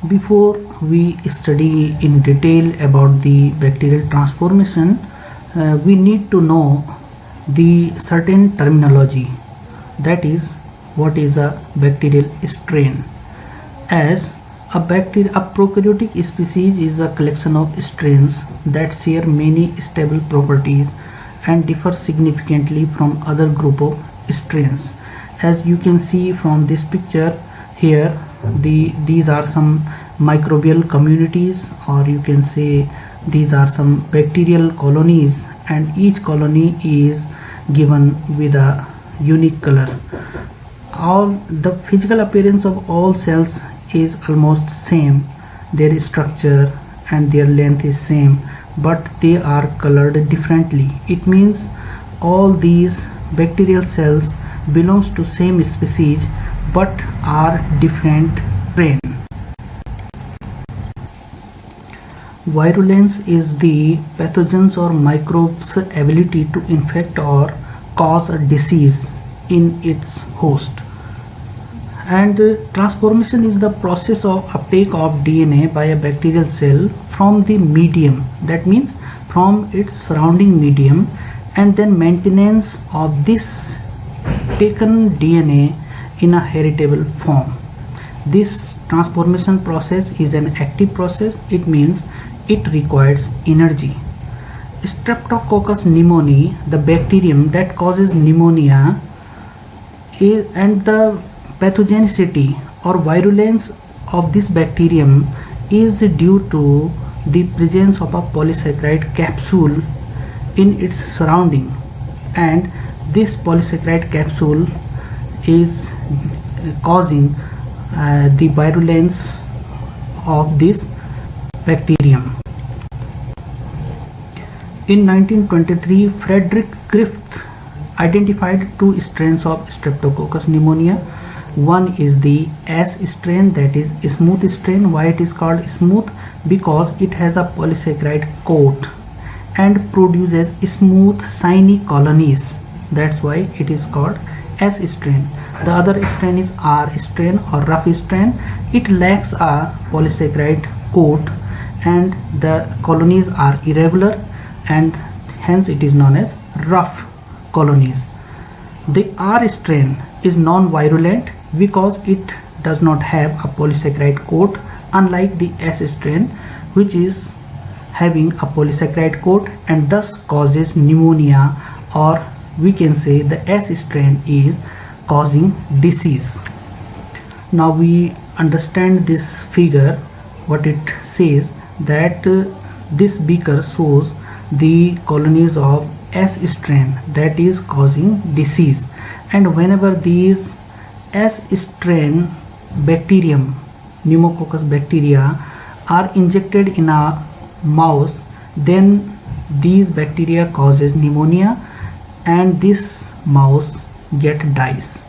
Before we study in detail about the bacterial transformation, we need to know the certain terminology, that is what is a bacterial strain. As a prokaryotic species is a collection of strains that share many stable properties and differ significantly from other group of strains. As you can see from this picture here, these are some microbial communities, or you can say these are some bacterial colonies, and each colony is given with a unique color. All the physical appearance of all cells is almost same, their structure and their length is same, but they are colored differently. It means all these bacterial cells belongs to same species but are different strain. Virulence is the pathogens or microbes' ability to infect or cause a disease in its host. And transformation is the process of uptake of DNA by a bacterial cell from the medium, that means from its surrounding medium, and then maintenance of this taken DNA in a heritable form. This transformation process is an active process. It means it requires energy. Streptococcus pneumoniae, the bacterium that causes pneumonia, and the pathogenicity or virulence of this bacterium is due to the presence of a polysaccharide capsule in its surrounding, and this polysaccharide capsule is causing the virulence of this bacterium. In 1923, Frederick Griffith identified two strains of Streptococcus pneumoniae. One is the S strain, that is smooth strain. Why it is called smooth? Because it has a polysaccharide coat and produces smooth shiny colonies. That's why it is called S strain. The other strain is R strain or rough strain. It lacks a polysaccharide coat and the colonies are irregular, and hence it is known as rough colonies. The R strain is non-virulent because it does not have a polysaccharide coat, unlike the S strain, which is having a polysaccharide coat and thus causes pneumonia, or we can say the S strain is causing disease. Now we understand this figure, what it says, that this beaker shows the colonies of S strain that is causing disease, and whenever these S strain bacterium, pneumococcus bacteria, are injected in a mouse, then these bacteria causes pneumonia and this mouse dies.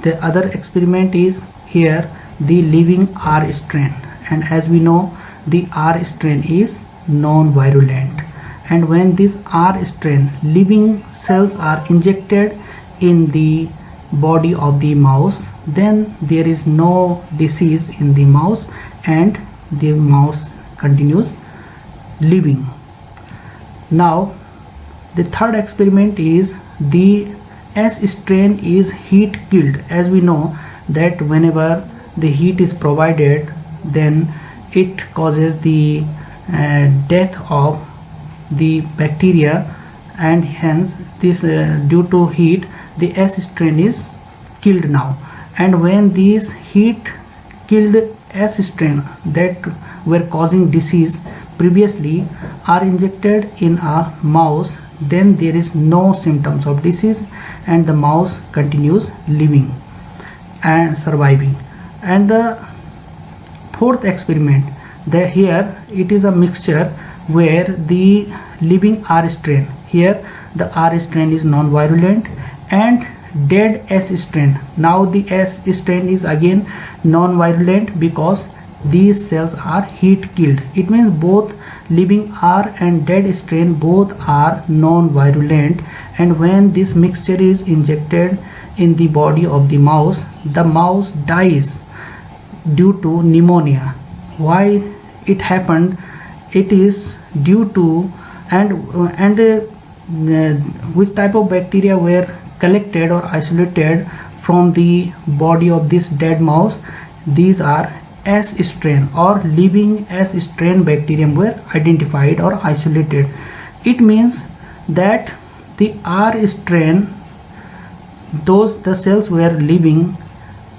The other experiment is here the living R strain, and as we know the R strain is non-virulent, and when this R strain living cells are injected in the body of the mouse, then there is no disease in the mouse and the mouse continues living. Now the third experiment is the S strain is heat killed. As we know that whenever the heat is provided, then it causes the death of the bacteria, and hence this due to heat the S strain is killed now. And when these heat killed S strain that were causing disease previously are injected in a mouse, then there is no symptoms of disease and the mouse continues living and surviving. And the fourth experiment, here it is a mixture where the living R strain, here the R strain is non-virulent, and dead S strain. Now the S strain is again non-virulent because these cells are heat killed. It means both living R and dead strain both are non-virulent, and when this mixture is injected in the body of the mouse dies due to pneumonia. Why it happened? It is due to which type of bacteria were collected or isolated from the body of this dead mouse. These are S strain or living S strain bacterium were identified or isolated. It means that the R strain, the cells were living,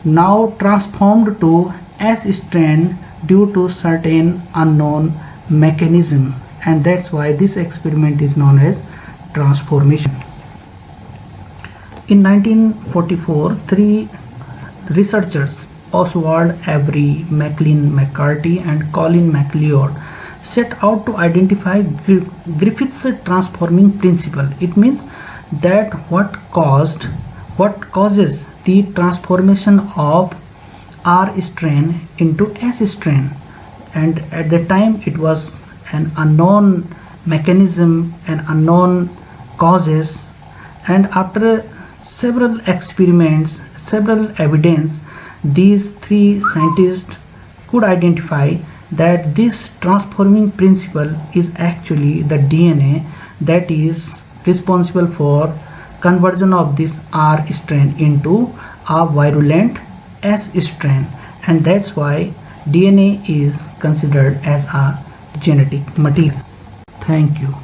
now transformed to S strain due to certain unknown mechanism, and that's why this experiment is known as transformation. In 1944, three researchers, Oswald Avery, Maclean McCarthy and Colin McLeod, set out to identify Griffith's transforming principle. It means that what causes the transformation of R strain into S strain, and at the time it was an unknown mechanism and unknown causes, and after several experiments, several evidence, these three scientists could identify that this transforming principle is actually the DNA that is responsible for conversion of this R strain into a virulent S strain, and that's why DNA is considered as a genetic material. Thank you.